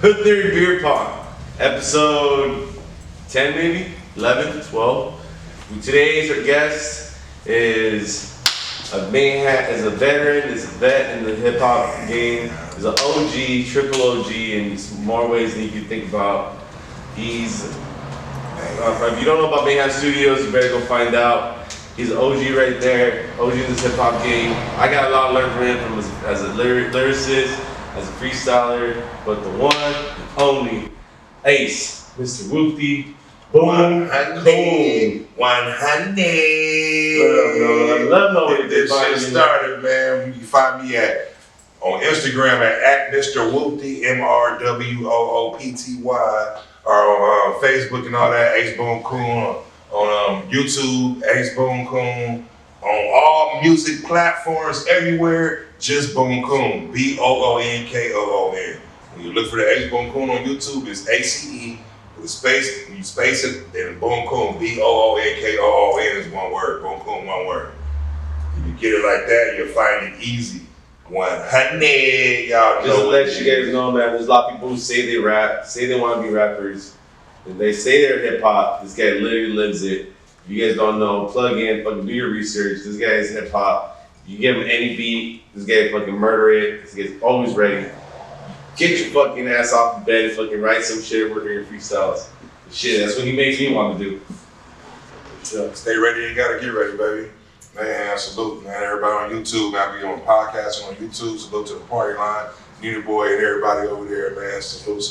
Hood Theory Beer Pong, episode 10 maybe? 11, 12. Today's our guest is a veteran, is a vet in the hip hop game, is an OG, triple OG in more ways than you can think about. He's, if you don't know about Mayhem Studios, you better go find out. He's an OG right there, OG in this hip hop game. I got a lot to learn from him as a lyricist, as a freestyler, but the one and only Ace, Mr. Whoopty. Boom, 100. Let him know what This shit started, man. You can find me on Instagram at Mr. Whoopty, MRWOOPTY, or on Facebook and all that, Ace Boom Coon, on YouTube, Ace Boom Coon, on all music platforms, everywhere, just Boom Coon, BOONKOON. When you look for the Ace Boom Coon on YouTube, it's ACE with a space. When you space it, then Boom Coon, BOONKOON is one word. Boom Coon, one word. If you get it like that, you'll find it easy. 100, y'all know. Just to let you guys know, man, there's a lot of people who say they rap, say they want to be rappers, and they say they're hip hop. This guy literally lives it. If you guys don't know, plug in, fucking do your research. This guy is hip hop. You give him any beat, this guy fucking murder it. This guy's always ready. Get your fucking ass off the bed and fucking write some shit, work on your freestyles. Shit, that's what he makes me want to do. Stay ready, you gotta get ready, baby. Man, salute, man. Everybody on YouTube, man. We on podcasting on YouTube. Salute to the party line. Nina Boy and everybody over there, man. Salute.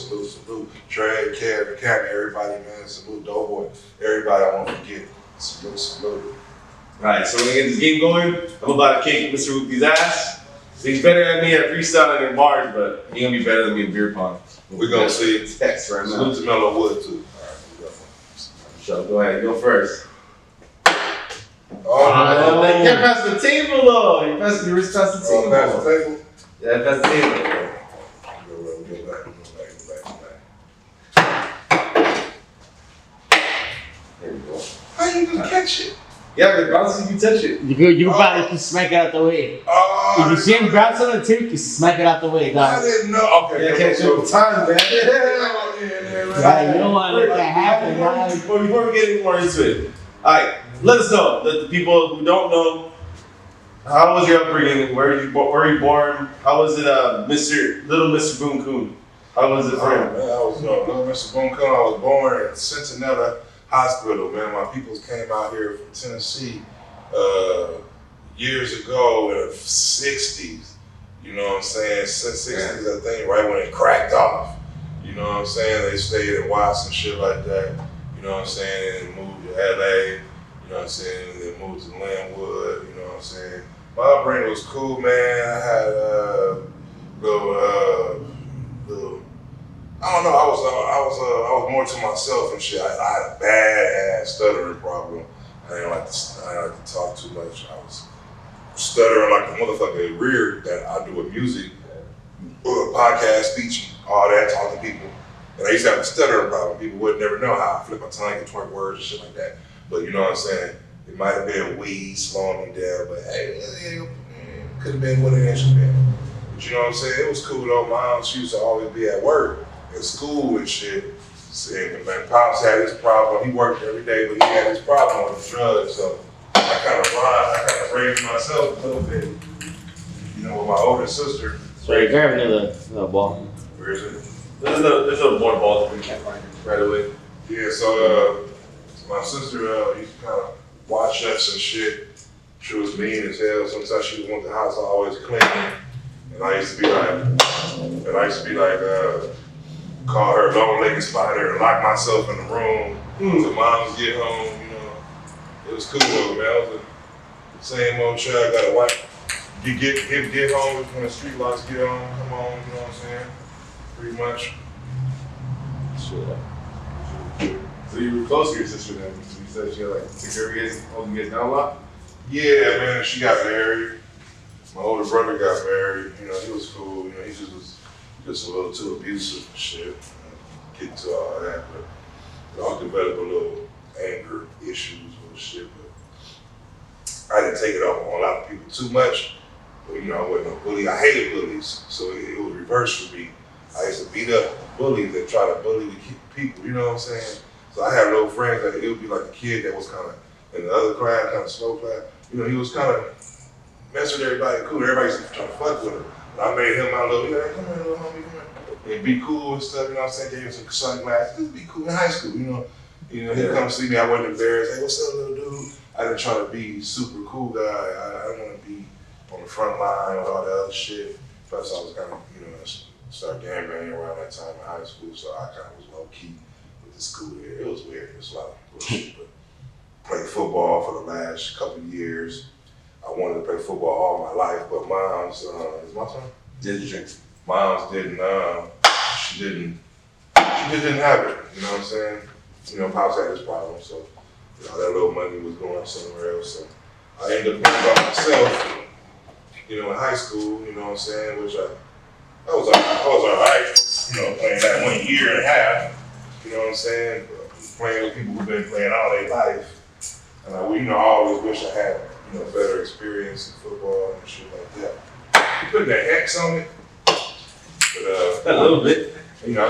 Trey, Kevin, Cammy, everybody, man. Salute, Doughboy. Everybody, I won't forget. Salute. Alright, so we're gonna get this game going. I'm about to kick Mr. Whoopty's ass. So he's better than me at freestyling and bars, but he's gonna be better than me in beer pong. We're gonna see. Text right now. Salute to Mellow Wood, too. So go ahead, go first. Oh, you can't pass the table though. You wrist past the table. Pass the table? Yeah, pass the table. Go back. There we go. How you gonna catch it? Yeah, but bounce if you touch it. You probably can smack it out the way. If you see him bounce on the tip, you smack it out the way, I guys. didn't know. Okay. Yeah, catch it all the time, man. Right, you don't want to let that happen, guys. Before we get any more into it, alright, let us know. Let the people who don't know, how was your upbringing? Where were you born? How was it, little Mr. Boom Coon? How was it for him? Man, I was little Mr. Boom Coon. I was born in Cincinnati Hospital, man. My peoples came out here from Tennessee years ago in the 60s. You know what I'm saying? 60s, I think, right when it cracked off. You know what I'm saying? They stayed in Watts and shit like that. You know what I'm saying? And moved to LA. You know what I'm saying? They moved to Linwood. You know what I'm saying? My upbringing was cool, man. I had little I don't know. I was more to myself and shit. I had a bad ass stuttering problem. I didn't like to talk too much. I was stuttering like a motherfucker rear that I do with music, podcast, speech, all that, talking to people. And I used to have a stuttering problem. People would never know how I flip my tongue and twerk words and shit like that. But you know what I'm saying? It might have been weed slowing me down, but hey, could have been what it should have been. But you know what I'm saying? It was cool though. My aunt used to always be at work, at school and shit. And my pops had his problem. He worked every day, but he had his problem with the drugs. So I kind of raised myself a little bit. You know, with my older sister. Sorry, grab another ball. Where is it? There's no more balls that we can't find right away. Yeah, so my sister used to kind of watch us and shit. She was mean as hell. Sometimes she would want the house always clean. And I used to be like, call her long-legged spider and lock myself in the room till moms get home, you know. It was cool though, man. It was the same old child, got a wife. Get home when the street lights get on, come on, you know what I'm saying? Pretty much. Sure. So you were close to your sister then? So you said she had like took care of you guys, holding you guys down a lot? Yeah, man, she got married. My older brother got married, you know, he was cool, you know, he just was a little too abusive and shit. Get into all that, but I'll develop a little anger issues with shit, but I didn't take it off on a lot of people too much. But you know, I wasn't a bully. I hated bullies, so it was reversed for me. I used to beat up bullies that try to bully the people, you know what I'm saying? So I had little friends that it would be like a kid that was kind of in the other class, kind of slow class. You know, he was kind of messing with everybody cool. Everybody used to try to fuck with him. And I made him my little, hey, come here, little homie, come here. And be cool and stuff, you know what I'm saying? Gave him some sunglasses. Just be cool in high school, you know. He'd come see me, I wasn't embarrassed. Hey, what's up, little dude? I didn't try to be super cool guy. I didn't want to be on the front line with all the other shit. Plus, I was kind of, you know, started gangbanging around that time in high school, so I kind of was low key with the school there. It was weird. It was a lot of bullshit, but played football for the last couple of years. I wanted to play football all my life, but mom's, is my turn? Didn't. Mom's didn't, she just didn't have it, you know what I'm saying? You know, Pops had this problem, so, you know, that little money was going somewhere else, so I ended up playing by myself, you know, in high school, you know what I'm saying, which I was all right, you know, playing that 1 year and a half, you know what I'm saying, playing with people who've been playing all their life, and I always wish I had, you know, better experience in football and shit like that. You putting the X on it, but A little bit. you know,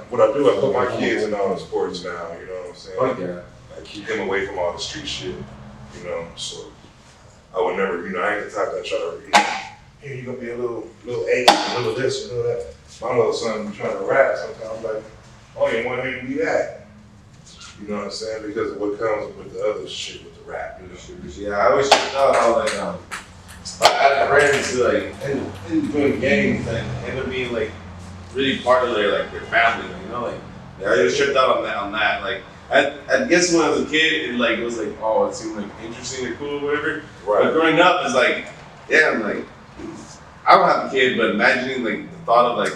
what I do, I put my kids in all the sports now, you know what I'm saying? Oh, yeah. I keep them away from all the street shit, you know, so I would never, you know, I ain't the type that try to, you know, here you gonna be a little ace, a little this, a little that. My little son be trying to rap sometimes, like, I don't even want him to be that. You know what I'm saying? Because of what comes with the other shit with the rap, you know? Yeah, I always thought how like I had friends who like ended doing gangs and ended up being like really part of their family, you know, like I just tripped out on that. Like I guess when I was a kid, it was like, oh, it seemed like interesting or cool or whatever. Right. But growing up, it's like, yeah, I'm like, I don't have a kid, but imagining like the thought of like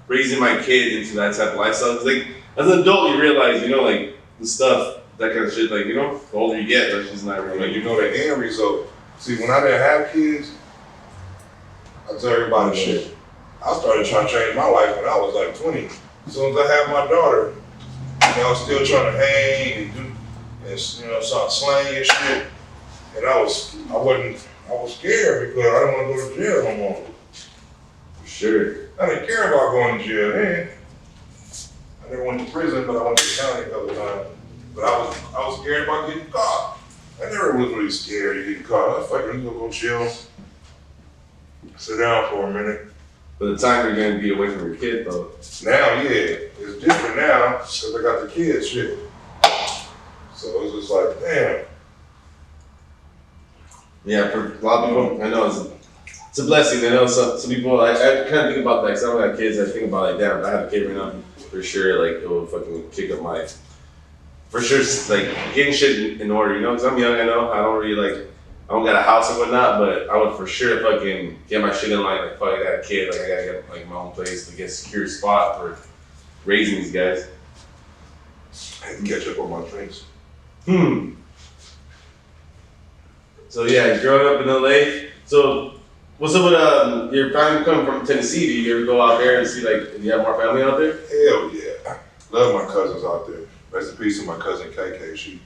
raising my kid into that type of lifestyle. Cause like as an adult, you realize, you know, like the stuff, that kind of shit, like, you know, the older you get, that's just not really. You know, the end result. See, when I didn't have kids, I tell everybody shit. I started trying to change my life when I was like 20. As soon as I had my daughter, you know, I was still trying to hang and do, and, you know, start slang and shit. And I was scared because I didn't want to go to jail no more. For sure. I didn't care about going to jail then. I never went to prison, but I went to the county a couple of times. But I was scared about getting caught. I never was really scared of getting caught. I was fucking gonna go chill, sit down for a minute. By the time you're gonna be away from your kid, though. Now, yeah, it's different now because I got the kids shit. So it's just like, damn. Yeah, for a lot of people, I know it's a blessing. I know some people, I kind of think about that because I don't have kids. I think about like, damn, if I have a kid right now, for sure, like, it will fucking kick up my, for sure, like, getting shit in order, you know? Because I'm young, I know. I don't really, like, I don't got a house and whatnot, but I would for sure fucking get my shit in line. Like, fuck, I got a kid. Like, I gotta get, like, my own place to get a secure spot for raising these guys. I had to catch up on my drinks. So, yeah, growing up in LA. So, what's up with your family coming from Tennessee? Do you ever go out there and see, like, do you have more family out there? Hell yeah. Love my cousins out there. Rest in peace to my cousin KK. She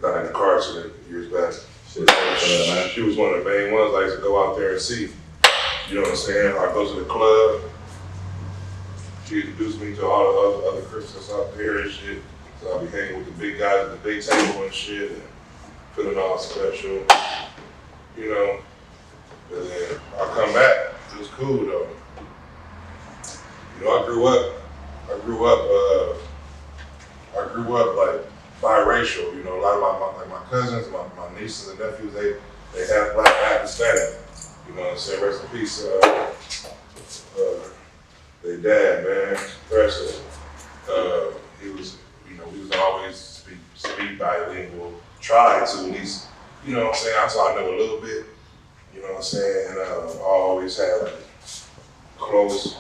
got in a car accident years back. She was one of the main ones I used to go out there and see. You know what I'm saying? I go to the club. She introduced me to all the other Christians out there and shit. So I'll be hanging with the big guys at the big table and shit and feeling all special. You know. But then I come back. It was cool though. You know, I grew up like biracial, you know, a lot of my cousins, my nieces and nephews, they have black and Hispanic. You know what I'm saying? Rest in peace, their dad, man, Preston. He was, you know, we was always speak bilingual, try to at least, you know what I'm saying? So I know a little bit, you know what I'm saying? And I always had like close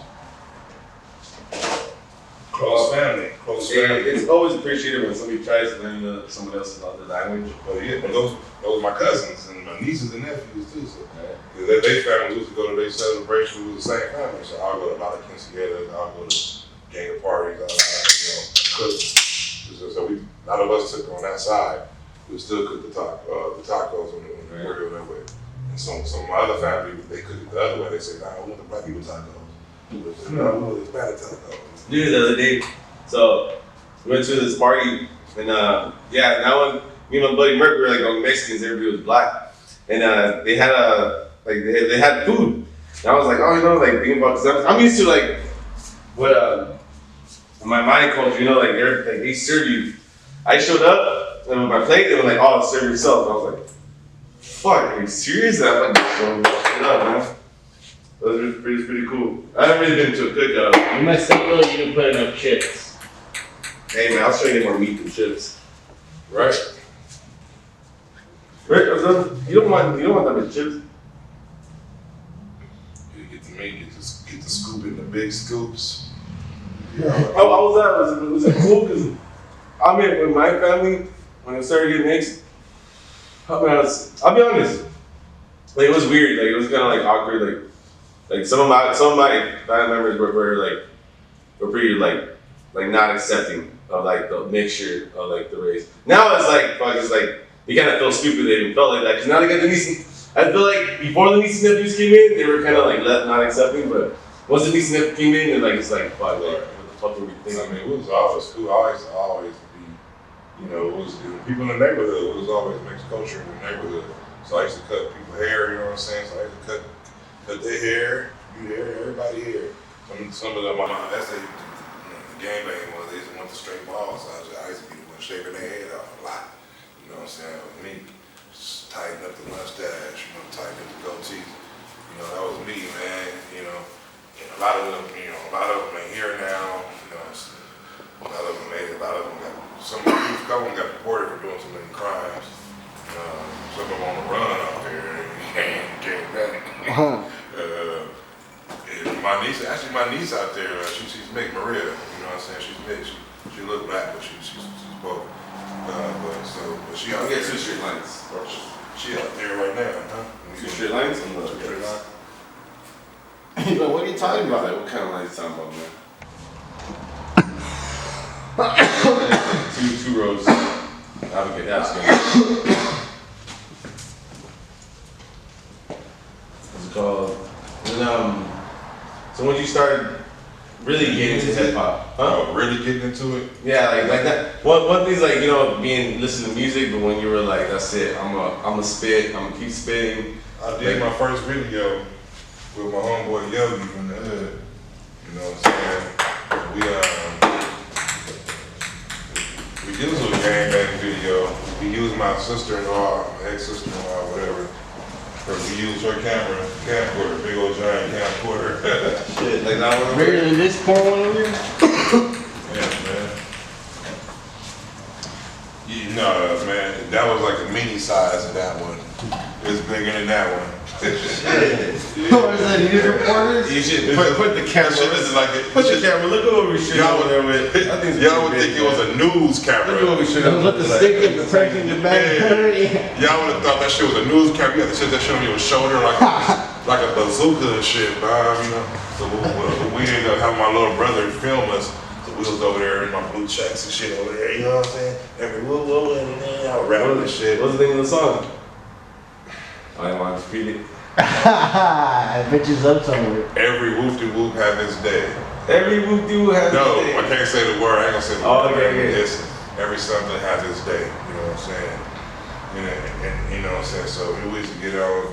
family. It's always appreciated when somebody tries to learn someone else's other language. But yeah, but those my cousins and my nieces and nephews too. So they families used to go to their celebration. We was the same family. So I'll go to a lot of quinceañeras. I'll go to gang parties. I'll cook. So a lot of us took on that side. We still cook the tacos when they were that way. And some of my other family, they cook it the other way. They say, nah, I want the black people tacos. No, it's bad attack. Dude, the other day, so we went to this party, and yeah, now when me and my buddy Merc were like on Mexicans, everybody was black, and they had they had food, and I was like, oh, you know, like thinking about, cause I'm used to like what my mind culture, you know, like they serve you. I showed up and with my plate, they were like, oh, serve yourself. And I was like, fuck, are you serious? And I'm like, it up, man. Those are pretty cool. I haven't really been to a cookout. You messed up though, you didn't put enough chips. Hey man, I'll show you more meat than chips. Right? Right? You don't want that much chips. You get the meat, get the scoop in the big scoops. Yeah. How was that? Was it cool? Because I mean, with my family, when it started getting mixed, I'll be honest, like it was weird. Like it was kind of like awkward. Like some of my family members were pretty like not accepting of like the mixture of like the race. Now it's like fuck, it's like you kind of feel stupid they even felt like that because now they got the niece. I feel like before the niece and nephews came in, they were kind of like not accepting, but once the niece and nephews came in, and like it's like fuck, like what the fuck were we thinking? I mean, it was always cool. Always be, you know, it was people in the neighborhood. It was always mixed culture in the neighborhood. So I used to cut people's hair. You know what I'm saying? So I used to cut their hair, you hair, everybody hair. Some of them, that's the game bang was they just want the straight balls. I used to be the one shaving their head off a lot. You know what I'm saying? With me, just tighten up the mustache, you know, tighten up the goatee. You know, that was me, man. You know, and a lot of them ain't here now. You know, a lot of them got some of them got deported for doing so many crimes. Some of them on the run out there and came back. My niece out there, she's mixed, Maria. You know what I'm saying? She's mixed. She look black, but she's both. But she out there. Two straight lines. She out there right now, huh? Two straight lines. But what are you talking about? Like, what kind of lines you talking about, man? two rows. I would get that. What's it called? And, so when you started really getting into hip hop, huh? Oh, really getting into it? Yeah, like that. One thing's like, you know, listening to music, but when you were like, that's it, I'm a spit, I'm gonna keep spitting. I did my first video with my homeboy Yogi from the hood. You know what I'm saying? We did this little gangbang video. We used my sister-in-law, my ex-sister-in-law, whatever. We used her camcorder, big old giant camcorder. Shit, like that one. Bigger than this porn one over here? Yeah, man. No, man, that was like the mini size of that one. It's bigger than that one. Shit. What is that, news reporters? You should put the camera. Put the camera. Look at what we should. Y'all would think it was a news camera. Look at what we should have. Let the stick in the crack in the back. Y'all would have thought that shit was a news camera. You had to sit that shit on your shoulder like a bazooka and shit, Bob. You know. So we ended up having my little brother film us. So we was over there in my blue checks and shit over there. You know what I'm saying? Every whoa, and then I was rapping and shit. What's the name of the song? I didn't want to repeat it. Bitches up somewhere. Every whoop-de-whoop have its day. Every whoop-de-whoop has its day. No, I can't say the word. I ain't gonna say the word. Okay. Every something has its day. You know what I'm saying? And you know what I'm saying? So we used to get on.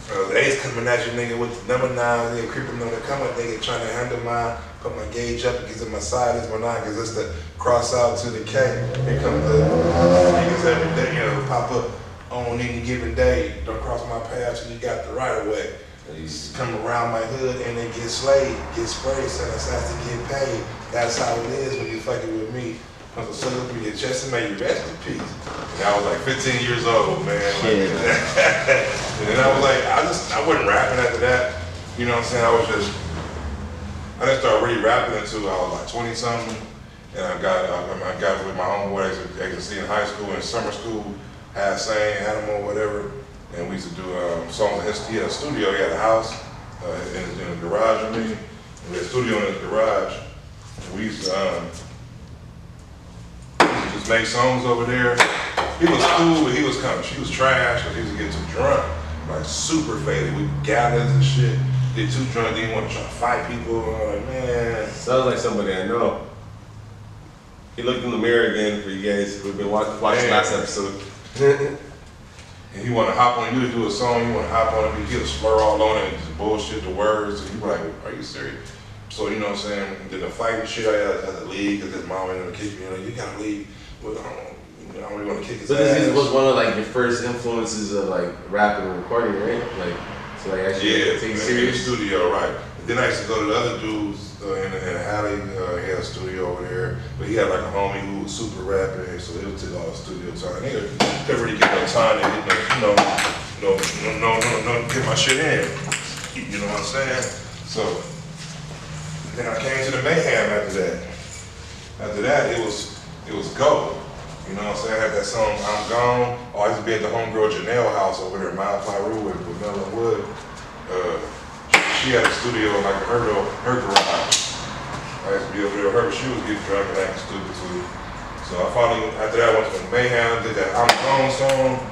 The ace coming at you, nigga, with the number 9, nigga, creeping on the coming, nigga, trying to handle mine. Put my gauge up because in my side is my 9, because it's the cross out to the K. Here come the niggas every day, you know, pop up on any given day. Don't cross my path till you got the right of way. They used to come around my hood and they get slayed, get sprayed, so that's how to get paid. That's how it is when you fucking with me. Comes a sucker through your chest and make you rest in peace. And I was like 15 years old, man. Like, and then I was like, I wasn't rapping after that. You know what I'm saying? I didn't start really rapping until I was like 20 something. And I got with my homeboys as you can see in high school and summer school, had sang, had them or whatever. And we used to do songs. He had a studio, he had a house in the garage with me. And we had a studio in his garage. And we used to just make songs over there. He was cool, but she was trash because he was getting too drunk, like super faded. We gathered and shit. get too drunk, then you want to try to fight people. I'm like, man. Sounds like somebody I know. He looked in the mirror again for you guys who've been watching last episode. And he want to hop on you to do a song, you want to hop on him, he'll slur all on it and just bullshit the words. And you be like, are you serious? So, you know what I'm saying? And then the fight and shit, I had to leave because his mom ain't gonna kick me. You know, you gotta leave. But I don't really want to kick his So ass. this was one of like your first influences of like rapping and recording, right? Like, so like actually take it in the serious. studio, right. Then I used to go to the other dudes in Halle, he had a studio over there, but he had like a homie who was super rapping, so he would take all the studio time. He couldn't really get no time to get no, get my shit in. You know what I'm saying? So then I came to the mayhem after that. After that, it was go. You know what I'm saying? I had that song, I'm Gone. Oh, I used to be at the homegirl Janelle house over there in Mile Pyru with Melon Wood. She had a studio in like her garage. I used to be over there with her, but she was getting drunk and acting stupid too. So I finally, after that, I went to the Mayhem, did that I'm Gone song,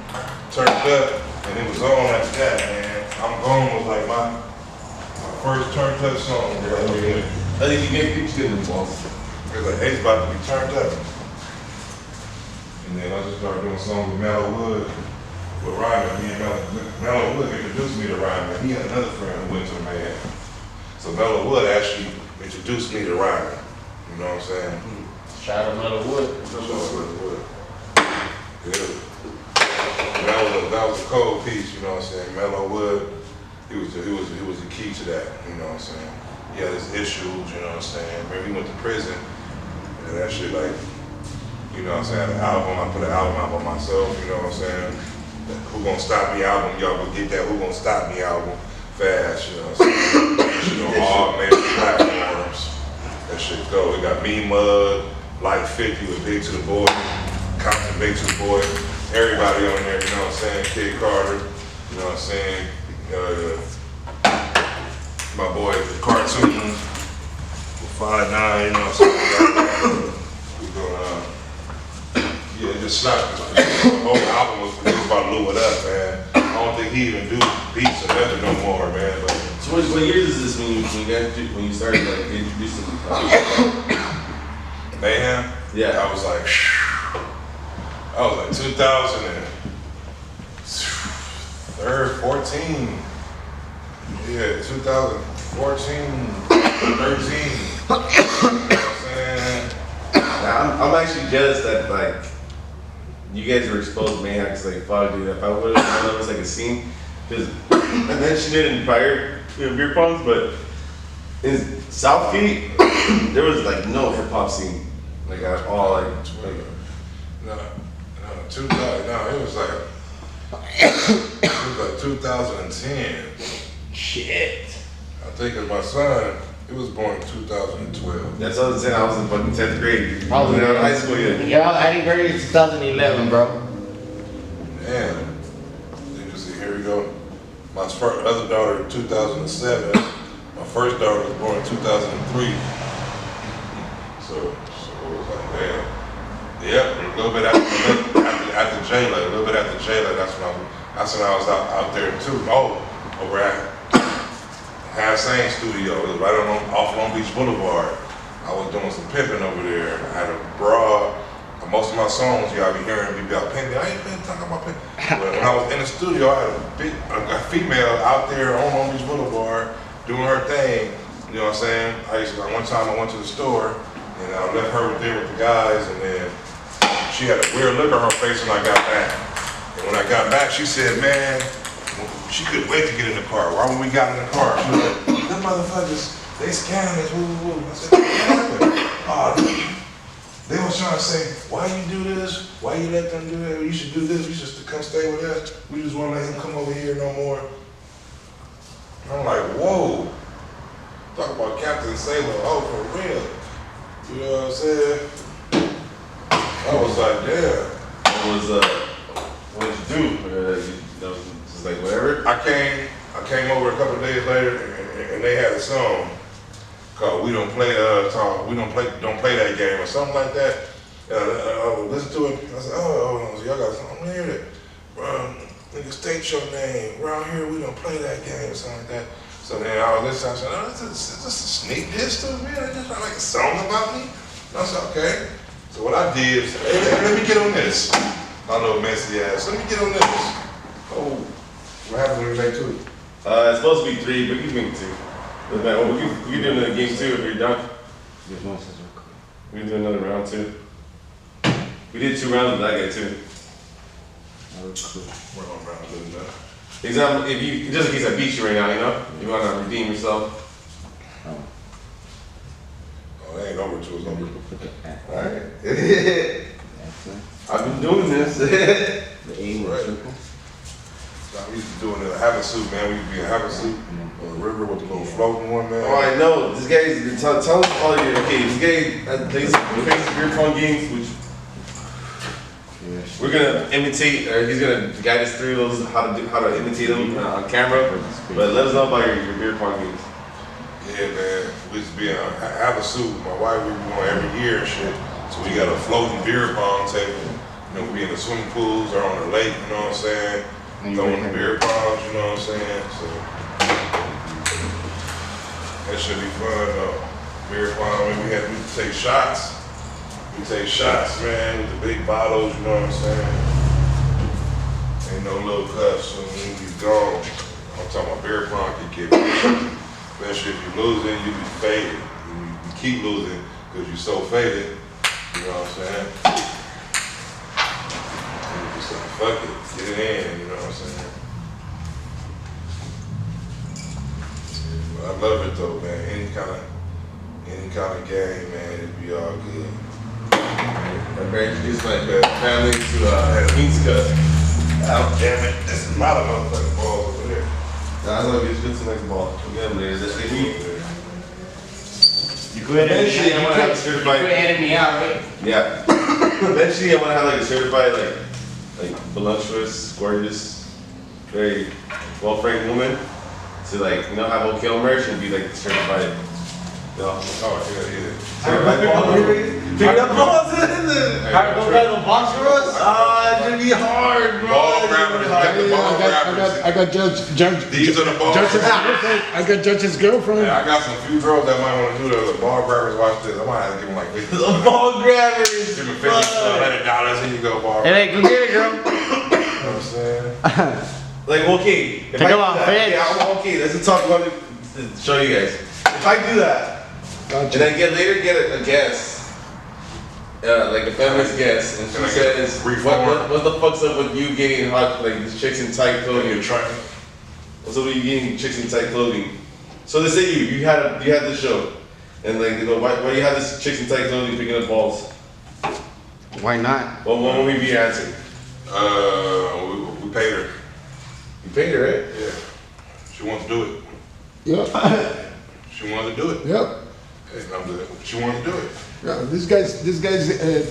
turned up, and it was on after that, man. I'm Gone was like my first turned up song. I think you get getting involved. It was like, hey, it's about to be turned up. And then I just started doing songs with Mellow Wood. With Ryman, me and Mellow Wood introduced me to Ryman. He had another friend who went to the Mayhem. So Mellow Wood actually introduced me to Ryman. You know what I'm saying? Shout out Metal Wood. Yeah. That was a cold piece, you know what I'm saying? Mellow Wood, he was the key to that, you know what I'm saying? He had his issues, you know what I'm saying? Remember he went to prison, and that shit like, you know what I'm saying? I put an album out by myself, you know what I'm saying? Who Gonna Stop Me album, y'all go get that Who Gonna Stop Me album fast, you know what I'm saying? You know, all major platforms. That shit go. We got Me Mud, Light 50 with Big to the Boy, Compton Big to the Boy, everybody on there, you know what I'm saying? Kid Carter, you know what I'm saying? My boy, the cartoon, with 5'9", you know what I'm saying? We gonna, yeah, it just slapped. The whole album was produced by Lou It Up, man. I don't think he even do beats or nothing no more, man. But So what years is this when you started like introducing Mayhem? Yeah. I was like 2014. Yeah, 2014, 13. You know what I'm saying? I'm actually jealous that like you guys were exposed to Mayhem because like fuck dude, if I would have known it was like a scene, because I mentioned it in prior beer pongs, but in Southgate there was like no hip hop scene like at all, like No, 2000. No, it was like 2010. Shit. I think of my son. He was born in 2012. that's what I was saying. I was in fucking 10th grade. I was in high school yet. Yeah, I didn't graduate in 2011, bro. Damn. You can see, here we go. My other daughter in 2007. My first daughter was born in 2003. So it was like, damn. Yep, a little bit after J-Lo, a little bit after J-Lo, that's when I was out there too. Oh, over at Half Sane Studio, it was right off Long Beach Boulevard. I was doing some pimping over there. I had a broad. Most of my songs, y'all be hearing me about pimping. I ain't been talking about pimping. But when I was in the studio, I had a female out there on Long Beach Boulevard doing her thing. You know what I'm saying? One time I went to the store and I left her there with the guys, and then she had a weird look on her face when I got back. And when I got back, she said, man, she couldn't wait to get in the car. Right when we got in the car, she was like, them motherfuckers, they scammed us, woo, woo, woo. I said, what happened? They was trying to say, why you do this? Why you let them do that? You should do this. You should come stay with us. We just want to let him come over here no more. And I'm like, whoa. Talk about Captain Sailor, oh, for real. You know what I'm saying? I was like, damn. What did you do? Just like whatever? I came over a couple of days later and they had a song called "We Don't Play Don't Play That Game" or something like that. I would listen to it. I said, "Oh, y'all got something here that nigga state your name. Around here we don't play that game or something like that." So then I was listening, I said, oh, is this a sneak diss to me? They just like a song about me? And I said, okay. So what I did was, hey, let me get on this. My little messy ass, let me get on this. Oh, what happened when we made 2? It's supposed to be 3, but you can make 2. Doesn't matter. Well, we can do another game 2 if you're done. We can do another round 2. We did 2 rounds with that guy too. We're on round 2 now. Example, if you, just in case I beat you right now, you know? You wanna redeem yourself. Oh, it ain't over till it's over. Alright. I've been doing this. The aim Right. circle. We used to do it in a havoc man. We used to be in a havoc on the river with the little floating one, man. Oh, I know. This guy's tell us all your okay. This guy plays crazy beer pong games, which we're gonna imitate, or he's gonna guide us through those how to imitate them on camera. But let us know about your beer pong games. Yeah, man. We used to be in a havoc with my wife. We were going every year and shit. So we got a floating beer pong table. You know, we in the swimming pools or on the lake. You know what I'm saying? Throwing the beer pongs, you know what I'm saying? So that should be fun though. Beer pong, we take shots. We take shots, man, with the big bottles, you know what I'm saying? Ain't no little cups, so when you gone. I'm talking about beer pong can get big. Especially if you losing, you be faded. You keep losing because you're so faded, you know what I'm saying? You just like, fuck it, get it in, you know what I'm saying? But I love it though, man. Any kind of game, man, it'd be all good. I'm very introduced my family to Queen's Cup. Oh, damn it. This is my motherfucking ball over there. Nah, I'm gonna get to the next ball. We'll get them later. That's the heat. You quit Eventually, I wanna have a You certified. quit editing me out, right? Yeah. Eventually, I wanna have like a certified, like voluptuous, gorgeous, very well-framed woman to like, you know, have OKL merch and be like certified. You know, Oh, yeah. certified ball. Pick up balls in there. Alright, go grab the box for us. Ah, it's gonna be hard, bro. Ball grabbers, got the ball grabbers. I got Judge. These are the ball Judge's grabbers. girlfriend. I got Judge's girlfriend. Yeah, I got some few girls that might want to do the ball grabbers. Watch this. I might have to give them like $50. The ball grabbers. Give them $50, here you go, ball. Hey, go get it, girl. You know what I'm saying? Like, okay. If Take I them do off, that, bitch. yeah, okay, let's talk about it. To show you guys. If I do that, and then get a guest, like a feminist guest, and she Can I says, get reform? what the fuck's up with you getting hot, like these chicks in tight clothing? You're trying. What's up with you getting chicks in tight clothing? So they say you had this show, and like they go, why you have this chicks in tight clothing picking up balls? Why not? Well, what would be your answer? We paid her. You paid her, right? Yeah. She wants to do it. Yep. She wanted to do it. Yep. Hey, I'm doing it. She wanted to do it. Yeah. This guy's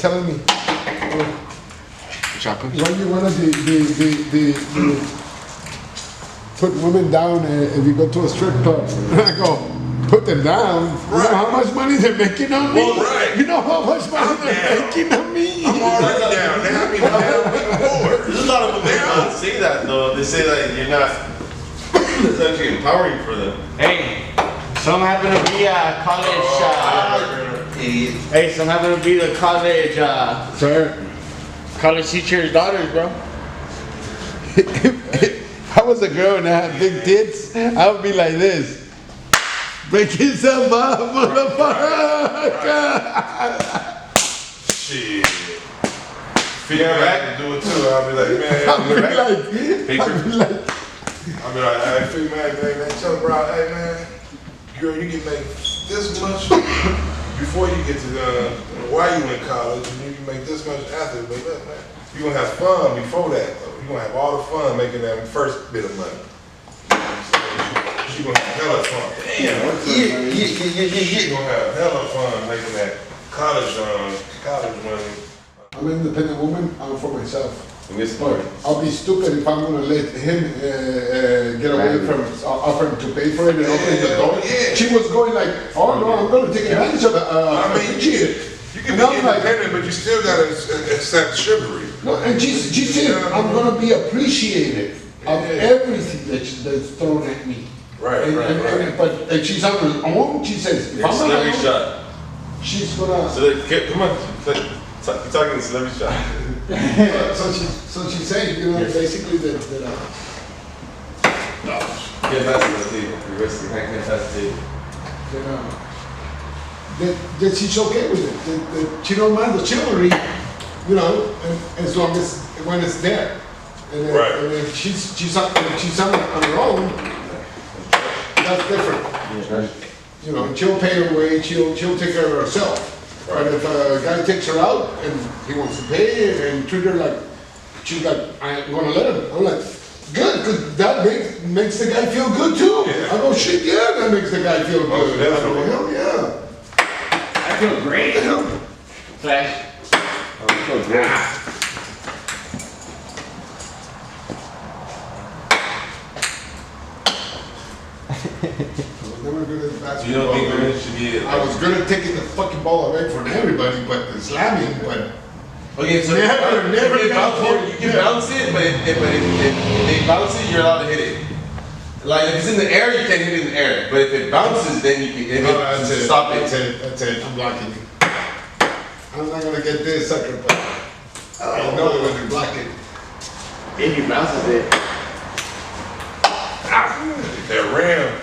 telling me. Chocolate. Why you wanna the put women down if you go to a strip club? I go, put them down. You know how much money they're making on me? Well, right. You know how much money they're down. making on me? I'm already down. They have me down even more. There's a lot of women that don't say that though. They say that you're not. It's actually empowering for them. Hey, some happen to be college. Idiot. Hey, some happen to be the college. Sir, College teacher's daughters, bro. if I was a girl and I had big tits, I would be like this. Break yourself up, motherfucker. Shit. Figure out how to do it too. I'll be like, man. I'll be like, hey, Fig man, tell bro, hey man, girl, you can make this much before you get to while you in college, and you can make this much after. But look, man, you're gonna have fun before that though. You're gonna have all the fun making that first bit of money. You're gonna have hella fun. Damn, you're gonna have hella fun making that college money. I'm an independent woman, I'm for myself. In this part. I'll be stupid if I'm gonna let him get away from offering to pay for it and opening the door. Yeah. She was going like, oh no, I'm gonna take advantage of it. I mean, you can be independent, but you still gotta accept chivalry. No, and she said, I'm gonna be appreciative of everything that's thrown at me. Right, But she's on her own. She says, if I'm on my Celebrity own, shot. she's gonna. Come on. You're talking celebrity shot. So she's saying, you know, basically that Can't pass it to the table. The rest of the can't pass the table. that she's okay with it. That she don't mind the chivalry, you know, and as long as when it's there. And then, Right. and if she's on her own, that's different. You know, she'll pay her way, she'll take care of herself. But if a guy takes her out and he wants to pay and treat her like she's like, I'm gonna let him. I'm like, good, because that makes the guy feel good too. Yeah. I go, shit, yeah, that makes the guy feel Most good. I go, definitely. hell yeah. I feel great. Flash. I feel great. I was never good at basketball. You don't think women should be? I was good at taking the fucking ball away from everybody, but slamming, but Okay, so Never you can got bounce, you can bounce it, but if they bounce it, you're allowed to hit it. Like if it's in the air, you can't hit it in the air. But if it bounces, then you can that's it. stop That's it. it. That's it. I'm blocking you. I'm not gonna get this sucker, but I know when you block it. Then you bounces it. That rim.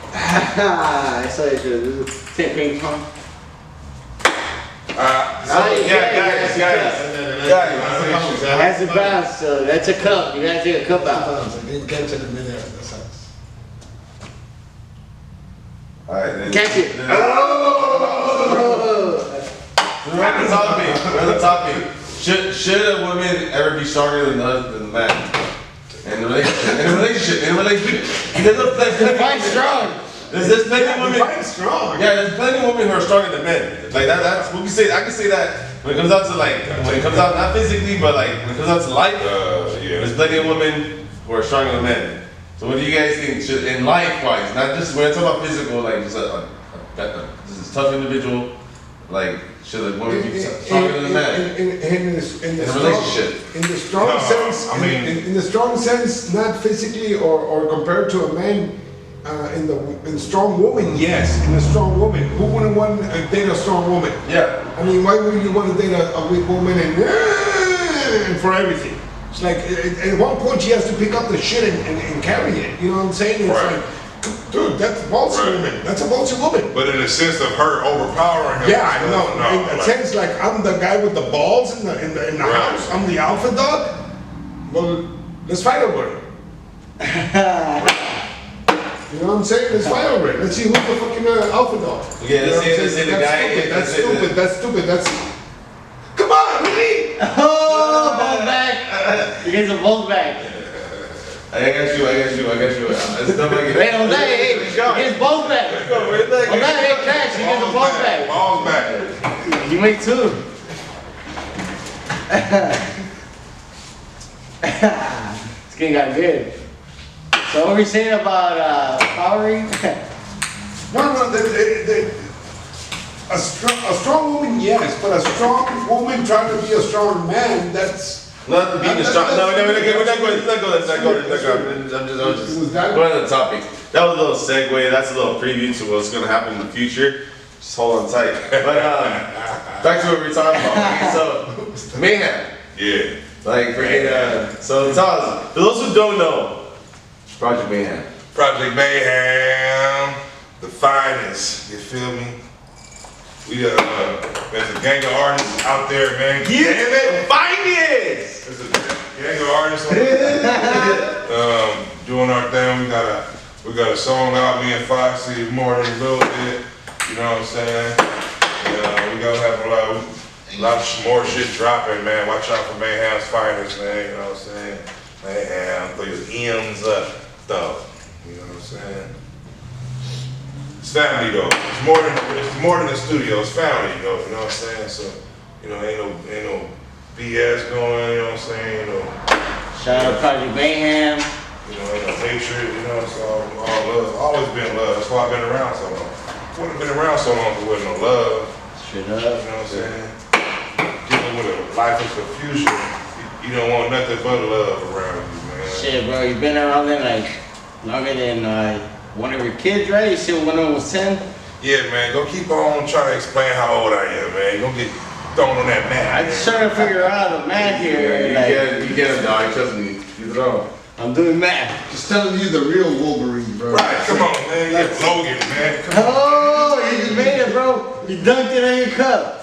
I saw you should take ping pong. Guys. That's a bounce, so that's a cup. You gotta take a cup out. I didn't catch it in midair. That sucks. Alright, then. Catch it. We're the topic. Should a woman ever be stronger than the man? In a relationship. Because Fight strong. there's plenty of women. Fight strong. Yeah, there's plenty of women who are stronger than men. Like that's what we say. I can say that when it comes out to when it comes out not physically, but like when it comes out to life. Yeah. There's plenty of women who are stronger than men. So what do you guys think? Should, in life wise, not just when I talk about physical, like just just a tough individual, like should a woman be stronger than a man? In a relationship. In the strong No, sense, I mean- in the strong sense, not physically or compared to a man. In strong woman, yes. In a strong woman, who wouldn't want to date a strong woman? Yeah. I mean, why would you want to date a weak woman and for everything? It's like at one point she has to pick up the shit and carry it. You know what I'm saying? It's Right. like, dude, that's a ballsy Right. woman. That's a ballsy woman. But in the sense of her overpowering him. Yeah, I know. In like, a sense, like I'm the guy with the balls in the Right. house. I'm the alpha dog. Well, let's fight over it. You know what I'm saying? Let's fight over it. Let's see who's the fucking alpha dog. Yeah, You know let's what I'm say saying? the guy. That's stupid. That's stupid. That's. Come on, really? Oh, ball back. You get some balls back. I got you. It's not like Wait, on that, hey, he gets balls back. Where's that? On that, hey, Cash, he gets the balls back. Balls back. You make two. This game got good. So what were we saying about powering? No. A strong woman, yes, but a strong woman trying to be a strong man, that's. Not being a strong. No, we're not going. I'm just Was that- going on the topic. That was a little segue. That's a little preview to what's going to happen in the future. Just hold on tight. But back to what we were talking about. So mayhem. Yeah. Like freaking. So tell us, for those who don't know, Project Mayhem. Project Mayhem, the finest. You feel me? We there's a gang of artists out there, man. Finest. There's a gang of artists out there, doing our thing. We got a song out, me and Foxy, more than a little bit. You know what I'm saying? And, we gonna have a lot of more shit dropping, man. Watch out for Mayhem's finest, man. You know what I'm saying? Mayhem, throw your M's up, though. You know what I'm saying? It's family though. It's more than a studio. It's family though. You know what I'm saying? So, you know, ain't no BS going. You know what I'm saying? Shout out Project Mayhem. Ain't no hatred. You know, it's all love. Always been love. That's why I've been around so long. Wouldn't have been around so long if there wasn't no love. Straight You know up. what I'm saying? Dealing with a life of confusion. You don't want nothing but love around you, man. Shit, bro, you been around there like longer than one of your kids, right? You said one of them was 10? Yeah, man, go keep on trying to explain how old I am, man. You gonna get thrown on that mat. I'm just trying to figure out the math here. You get him, dog. Trust me. Keep it on. I'm doing math. Just telling you the real Wolverine, bro. Right, come on, man. You're Logan, man. Come on. Oh, you just made it, bro. You dunked it on your cup.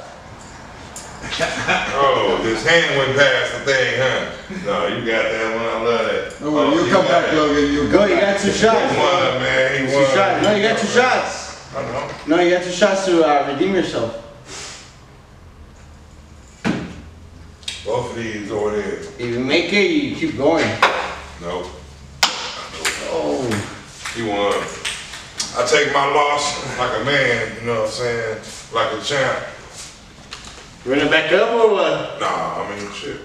Oh, his hand went past the thing, huh? No, you got that one. I love that. No, well, you come got back, that. Logan. You Go, you got 2 shots. He won, man. He Two won. shots. No, you got 2 shots. I know. No, you got 2 shots to redeem yourself. Both of these over there. If you make it, you keep going. Nope. Oh. He won. I take my loss like a man, you know what I'm saying? Like a champ. You run it back up or what? Nah, I mean, shit.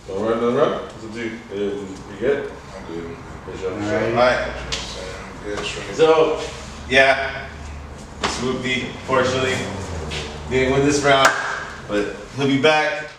Don't run, don't run. What's up, dude? You good? I'm good. Good job. Alright. Alright. You know what I'm saying? Yeah, sure. So, yeah, Swoopy, fortunately, didn't win this round, but he'll be back